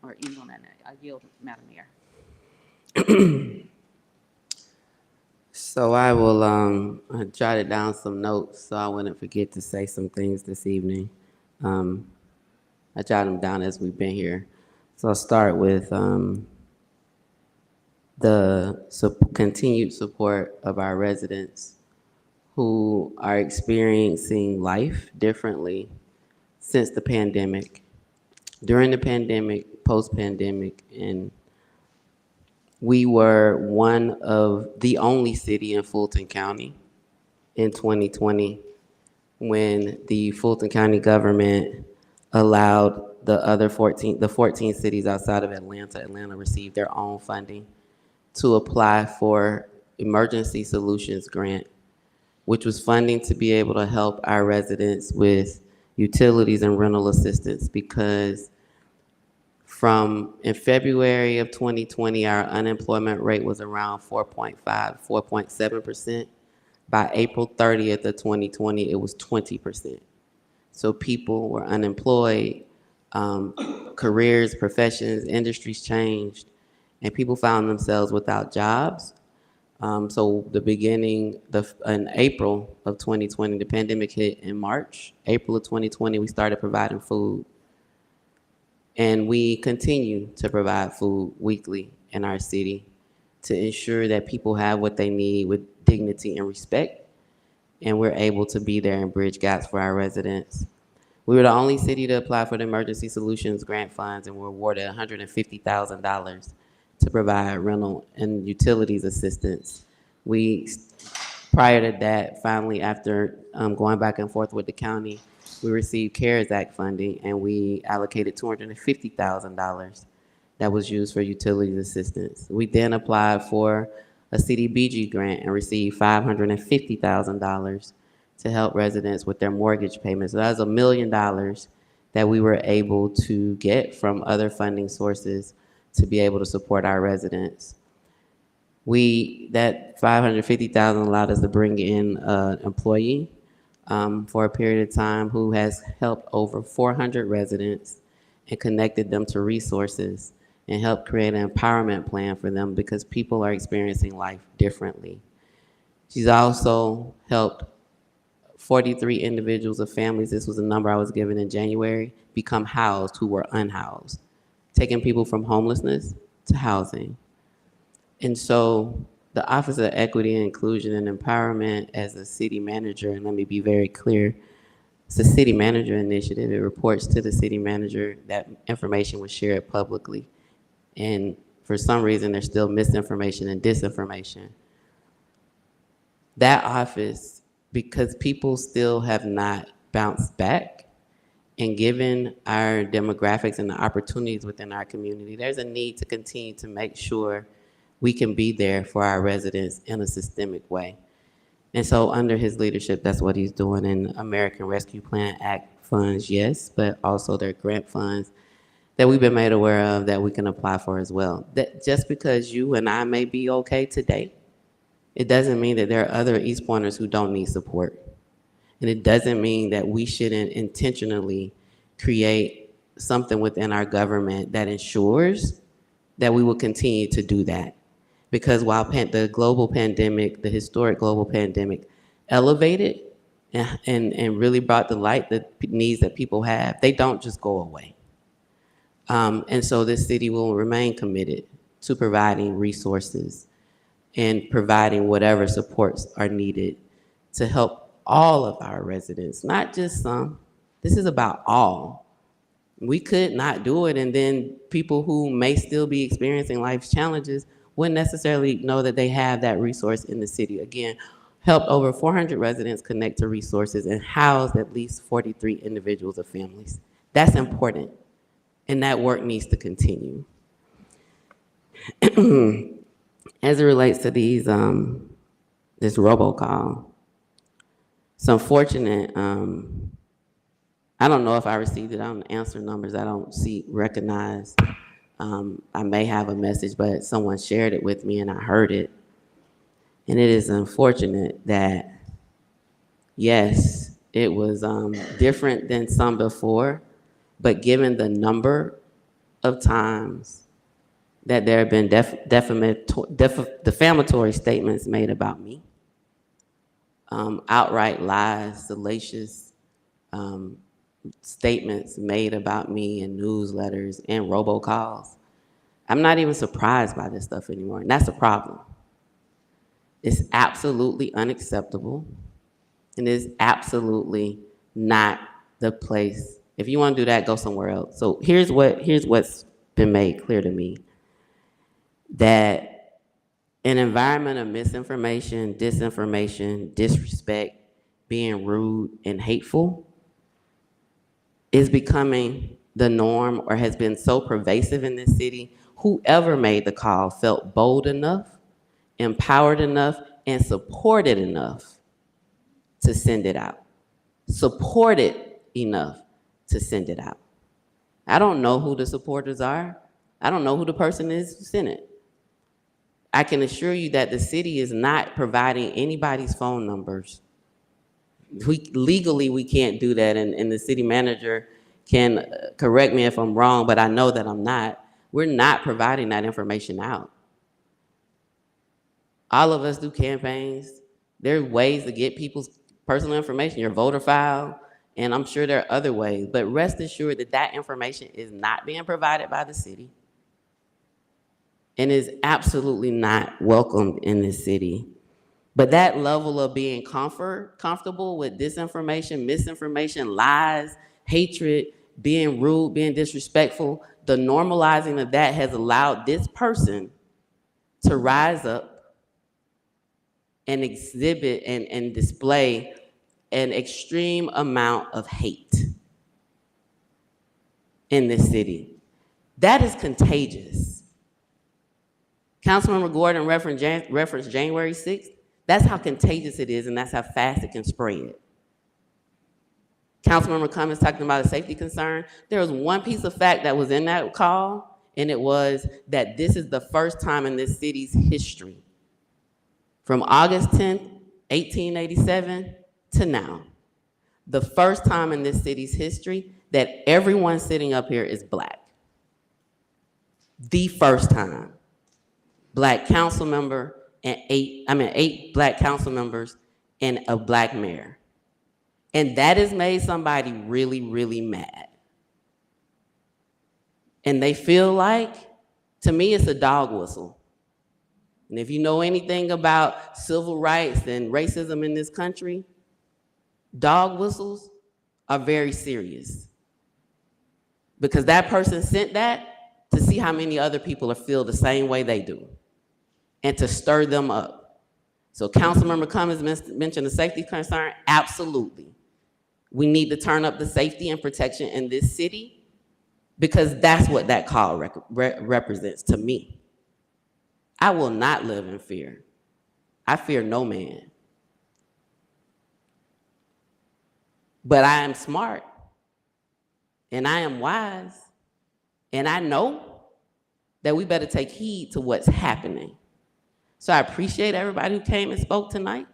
or end on that note. I yield, Madam Mayor. So I will I jotted down some notes so I wouldn't forget to say some things this evening. Um, I jotted them down as we've been here. So I'll start with the continued support of our residents who are experiencing life differently since the pandemic, during the pandemic, post-pandemic, and we were one of the only city in Fulton County in 2020 when the Fulton County government allowed the 14 cities outside of Atlanta received their own funding to apply for emergency solutions grant, which was funding to be able to help our residents with utilities and rental assistance, because from in February of 2020, our unemployment rate was around 4.5, 4.7%. By April 30th of 2020, it was 20%. So people were unemployed, careers, professions, industries changed, and people found themselves without jobs. So in April of 2020, the pandemic hit in March. April of 2020, we started providing food. And we continue to provide food weekly in our city to ensure that people have what they need with dignity and respect. And we're able to be there and bridge gaps for our residents. We were the only city to apply for the Emergency Solutions Grant Funds and were awarded $150,000 to provide rental and utilities assistance. We, prior to that, finally, after going back and forth with the county, we received CARES Act funding and we allocated $250,000 that was used for utilities assistance. We then applied for a CDBG grant and received $550,000 to help residents with their mortgage payments. So that was $1 million that we were able to get from other funding sources to be able to support our residents. That 550,000 allowed us to bring in an employee for a period of time who has helped over 400 residents and connected them to resources and helped create an empowerment plan for them because people are experiencing life differently. She's also helped 43 individuals or families, this was a number I was given in January, become housed who were unhoused, taking people from homelessness to housing. And so the Office of Equity and Inclusion and Empowerment as a city manager, and let me be very clear, it's a city manager initiative. It reports to the city manager. That information was shared publicly. And for some reason, there's still misinformation and disinformation. That office, because people still have not bounced back, and given our demographics and the opportunities within our community, there's a need to continue to make sure we can be there for our residents in a systemic way. And so under his leadership, that's what he's doing in American Rescue Plan Act funds, yes, but also their grant funds that we've been made aware of that we can apply for as well. That just because you and I may be okay today, it doesn't mean that there are other East Pointers who don't need support. And it doesn't mean that we shouldn't intentionally create something within our government that ensures that we will continue to do that. Because while the global pandemic, the historic global pandemic, elevated and really brought to light the needs that people have, they don't just go away. And so this city will remain committed to providing resources and providing whatever supports are needed to help all of our residents, not just some. This is about all. We could not do it, and then people who may still be experiencing life's challenges wouldn't necessarily know that they have that resource in the city. Again, helped over 400 residents connect to resources and housed at least 43 individuals or families. That's important, and that work needs to continue. As it relates to this robocall, it's unfortunate. I don't know if I received it. I don't answer numbers. I don't recognize. I may have a message, but someone shared it with me and I heard it. And it is unfortunate that, yes, it was different than some before, but given the number of times that there have been defamatory statements made about me, outright lies, salacious statements made about me in newsletters and robocalls, I'm not even surprised by this stuff anymore, and that's a problem. It's absolutely unacceptable, and it's absolutely not the place. If you want to do that, go somewhere else. So here's what's been made clear to me, that an environment of misinformation, disinformation, disrespect, being rude and hateful is becoming the norm or has been so pervasive in this city. Whoever made the call felt bold enough, empowered enough, and supported enough to send it out. Supported enough to send it out. I don't know who the supporters are. I don't know who the person is who sent it. I can assure you that the city is not providing anybody's phone numbers. Legally, we can't do that, and the city manager can correct me if I'm wrong, but I know that I'm not. We're not providing that information out. All of us do campaigns. There are ways to get people's personal information, your voter file, and I'm sure there are other ways, but rest assured that that information is not being provided by the city and is absolutely not welcomed in this city. But that level of being comfortable with disinformation, misinformation, lies, hatred, being rude, being disrespectful, the normalizing of that has allowed this person to rise up and exhibit and display an extreme amount of hate in this city. That is contagious. Councilmember Gordon referenced January 6th. That's how contagious it is, and that's how fast it can spread. Councilmember Cummings talking about a safety concern. There was one piece of fact that was in that call, and it was that this is the first time in this city's history, from August 10th, 1887 to now, the first time in this city's history that everyone sitting up here is Black. The first time. Black council member and eight Black council members and a Black mayor. And that has made somebody really, really mad. And they feel like, to me, it's a dog whistle. And if you know anything about civil rights and racism in this country, dog whistles are very serious. Because that person sent that to see how many other people feel the same way they do and to stir them up. So Councilmember Cummings mentioned the safety concern. Absolutely. We need to turn up the safety and protection in this city because that's what that call represents to me. I will not live in fear. I fear no man. But I am smart and I am wise and I know that we better take heed to what's happening. So I appreciate everybody who came and spoke tonight.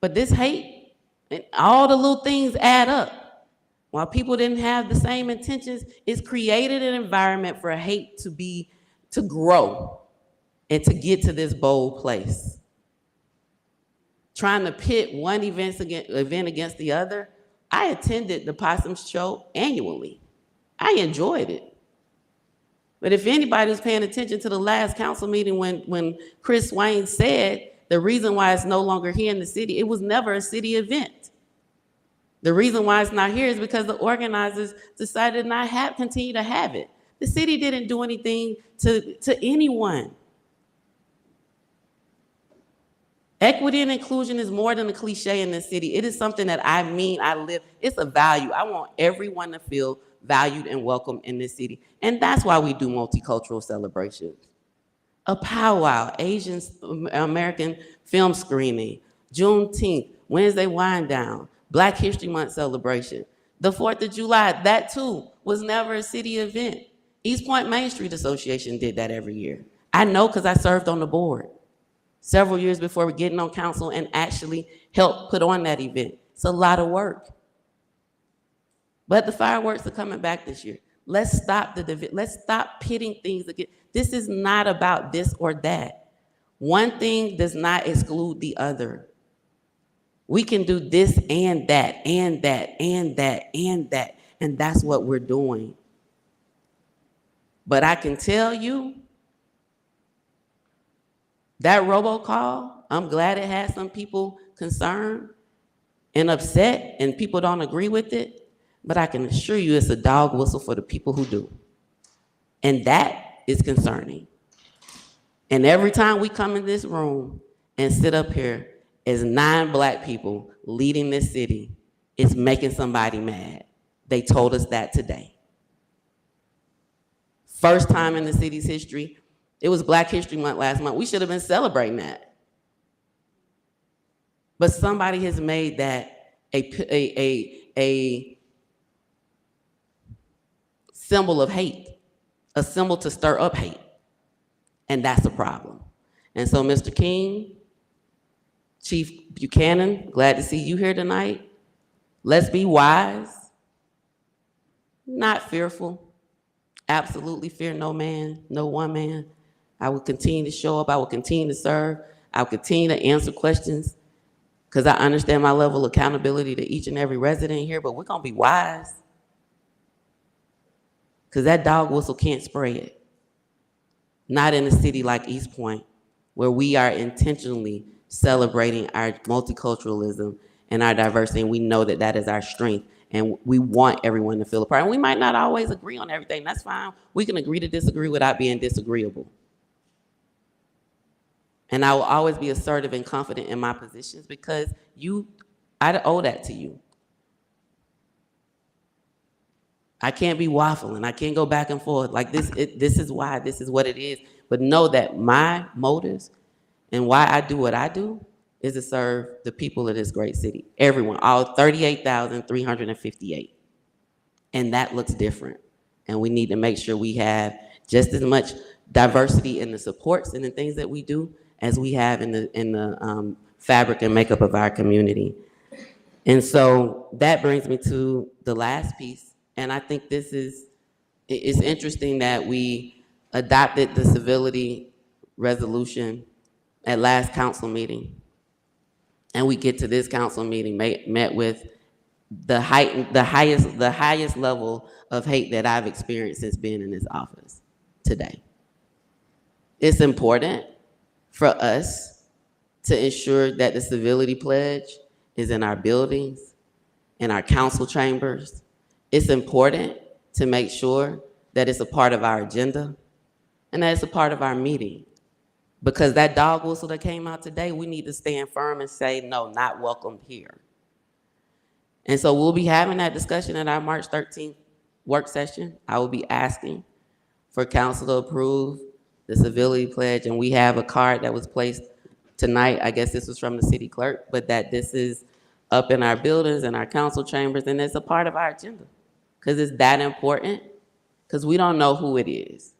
But this hate and all the little things add up. While people didn't have the same intentions, it's created an environment for hate to grow and to get to this bold place. Trying to pit one event against the other. I attended the Possum Show annually. I enjoyed it. But if anybody was paying attention to the last council meeting when Chris Swain said the reason why it's no longer here in the city, it was never a city event. The reason why it's not here is because the organizers decided not continue to have it. The city didn't do anything to anyone. Equity and inclusion is more than a cliche in this city. It is something that I mean, I live. It's a value. I want everyone to feel valued and welcome in this city. And that's why we do multicultural celebrations. A powwow, Asian American film screening, Juneteenth, Wednesday wind down, Black History Month celebration. The 4th of July, that too, was never a city event. East Point Main Street Association did that every year. I know because I served on the board several years before getting on council and actually helped put on that event. It's a lot of work. But the fireworks are coming back this year. Let's stop let's stop pitting things again. This is not about this or that. One thing does not exclude the other. We can do this and that, and that, and that, and that, and that's what we're doing. But I can tell you, that robocall, I'm glad it had some people concerned and upset, and people don't agree with it, but I can assure you it's a dog whistle for the people who do. And that is concerning. And every time we come in this room and sit up here as 9 Black people leading this city, it's making somebody mad. They told us that today. First time in the city's history, it was Black History Month last month. We should have been celebrating that. But somebody has made that a symbol of hate, a symbol to stir up hate. And that's a problem. And so, Mr. King, Chief Buchanan, glad to see you here tonight. Let's be wise, not fearful. Absolutely fear no man, no one man. I will continue to show up. I will continue to serve. I will continue to answer questions because I understand my level of accountability to each and every resident here, but we're going to be wise because that dog whistle can't spread. Not in a city like East Point, where we are intentionally celebrating our multiculturalism and our diversity, and we know that that is our strength, and we want everyone to feel a part. And we might not always agree on everything. That's fine. We can agree to disagree without being disagreeable. And I will always be assertive and confident in my positions because I owe that to you. I can't be waffling. I can't go back and forth like this. This is why. This is what it is. But know that my motives and why I do what I do is to serve the people of this great city. Everyone, all 38,358. And that looks different. And we need to make sure we have just as much diversity in the supports and the things that we do as we have in the fabric and makeup of our community. And so that brings me to the last piece. And I think it's interesting that we adopted the civility resolution at last council meeting. And we get to this council meeting, met with the highest level of hate that I've experienced since being in this office today. It's important for us to ensure that the civility pledge is in our buildings, in our council chambers. It's important to make sure that it's a part of our agenda and that it's a part of our meeting. Because that dog whistle that came out today, we need to stand firm and say, no, not welcome here. And so we'll be having that discussion at our March 13th work session. I will be asking for council to approve the civility pledge, and we have a card that was placed tonight. I guess this was from the city clerk, but that this is up in our buildings and our council chambers, and it's a part of our agenda because it's that important, because we don't know who it is.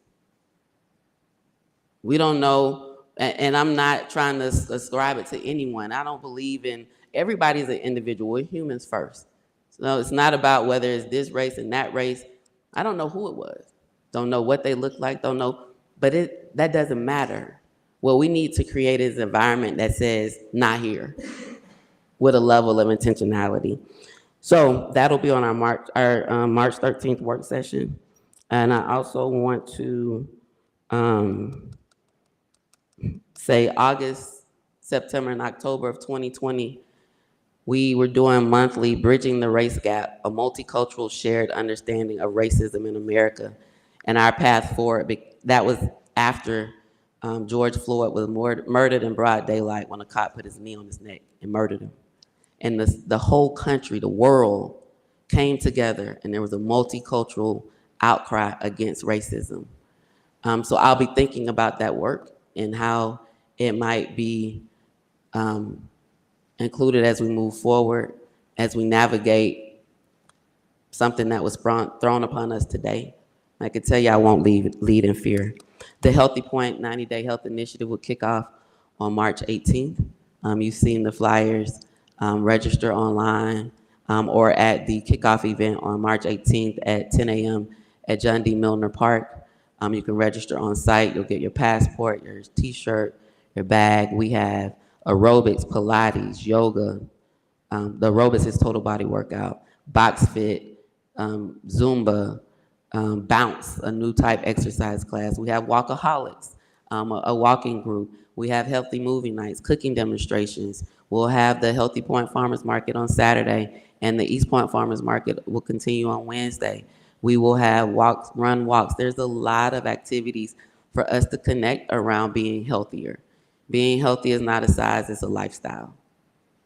We don't know, and I'm not trying to ascribe it to anyone. I don't believe in, everybody's an individual. We're humans first. So it's not about whether it's this race and that race. I don't know who it was. Don't know what they look like, don't know, but that doesn't matter. What we need to create is an environment that says, not here, with a level of intentionality. So that'll be on our March 13th work session. And I also want to say August, September, and October of 2020, we were doing monthly Bridging the Race Gap, a multicultural shared understanding of racism in America and our path forward. That was after George Floyd was murdered in broad daylight when a cop put his knee on his neck and murdered him. And the whole country, the world, came together, and there was a multicultural outcry against racism. So I'll be thinking about that work and how it might be included as we move forward, as we navigate something that was thrown upon us today. I can tell you I won't lead in fear. The Healthy Point 90-Day Health Initiative will kick off on March 18th. You've seen the flyers. Register online or at the kickoff event on March 18th at 10 a.m. at John D. Milner Park. You can register on site. You'll get your passport, your t-shirt, your bag. We have aerobics, Pilates, yoga. The aerobics is total body workout, box fit, Zumba, bounce, a new type exercise class. We have walkaholics, a walking group. We have healthy movie nights, cooking demonstrations. We'll have the Healthy Point Farmers Market on Saturday, and the East Point Farmers Market will continue on Wednesday. We will have run walks. There's a lot of activities for us to connect around being healthier. Being healthy is not a size, it's a lifestyle.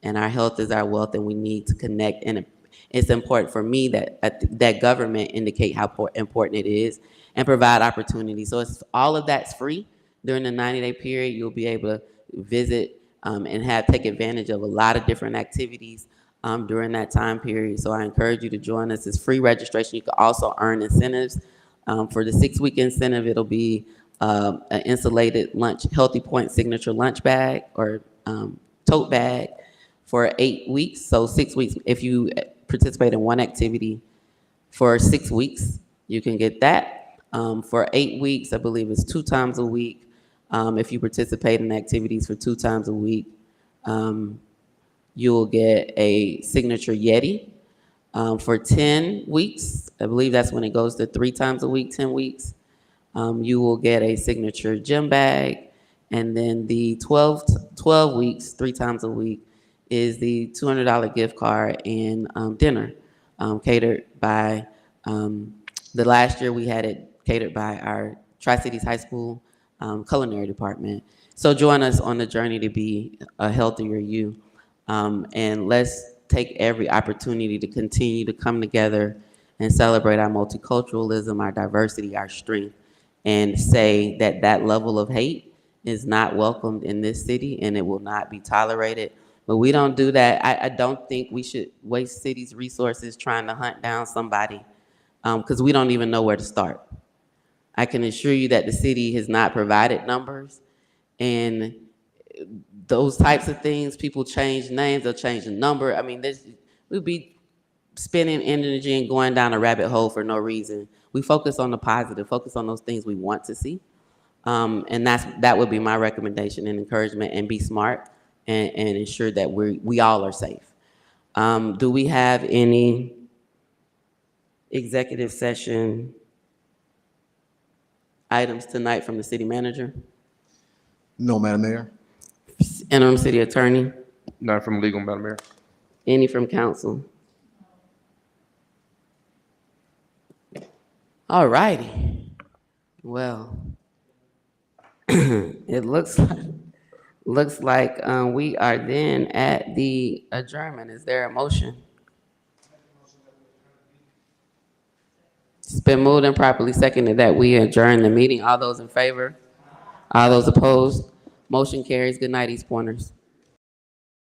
And our health is our wealth, and we need to connect. And it's important for me that government indicate how important it is and provide opportunities. So it's all of that's free during the 90-day period. You'll be able to visit and take advantage of a lot of different activities during that time period. So I encourage you to join us. It's free registration. You can also earn incentives For the 6-week incentive, it'll be an insulated lunch, Healthy Point signature lunch bag or tote bag for 8 weeks. So 6 weeks, if you participate in one activity for 6 weeks, you can get that. For 8 weeks, I believe it's 2 times a week. If you participate in activities for 2 times a week, you'll get a signature Yeti. For 10 weeks, I believe that's when it goes to 3 times a week, 10 weeks, you will get a signature gym bag. And then the 12 weeks, 3 times a week, is the $200 gift card and dinner catered by, the last year we had it catered by our Tri-Cities High School culinary department. So join us on the journey to be a healthier you. And let's take every opportunity to continue to come together and celebrate our multiculturalism, our diversity, our strength, and say that that level of hate is not welcomed in this city and it will not be tolerated. But we don't do that. I don't think we should waste city's resources trying to hunt down somebody because we don't even know where to start. I can assure you that the city has not provided numbers, and those types of things, people change names, they'll change the number. I mean, we'd be spending energy and going down a rabbit hole for no reason. We focus on the positive, focus on those things we want to see. And that would be my recommendation and encouragement, and be smart and ensure that we all are safe. Do we have any executive session items tonight from the city manager, No, Madam Mayor. interim city attorney, Not from legal, Madam Mayor. any from council? All righty. Well, it looks like we are then at the adjournment. Is there a motion? It's been moved and properly seconded that we adjourn the meeting. All those in favor? All those opposed? Motion carries. Good night, East Pointers.